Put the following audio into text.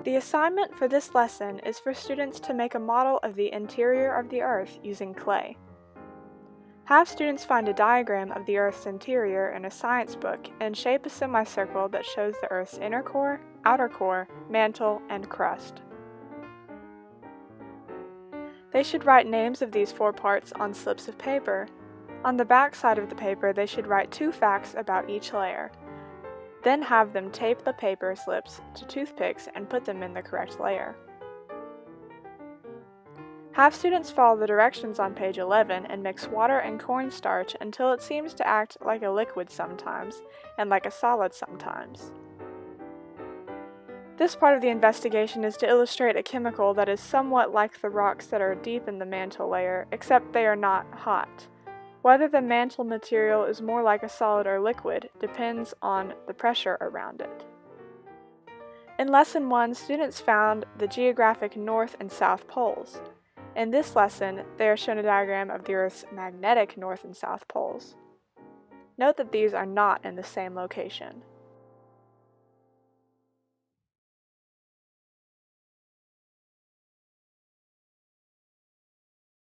The assignment for this lesson is for students to make a model of the interior of the Earth using clay. Have students find a diagram of the Earth's interior in a science book and shape a semicircle that shows the Earth's inner core, outer core, mantle, and crust. They should write names of these 4 parts on slips of paper. On the back side of the paper, they should write 2 facts about each layer. Then have them tape the paper slips to toothpicks and put them in the correct layer. Have students follow the directions on page 11 and mix water and cornstarch until it seems to act like a liquid sometimes and like a solid sometimes. This part of the investigation is to illustrate a chemical that is somewhat like the rocks that are deep in the mantle layer, except they are not hot. Whether the mantle material is more like a solid or liquid depends on the pressure around it. In Lesson 1, students found the geographic north and south poles. In this lesson, they are shown a diagram of the Earth's magnetic north and south poles. Note that these are not in the same location.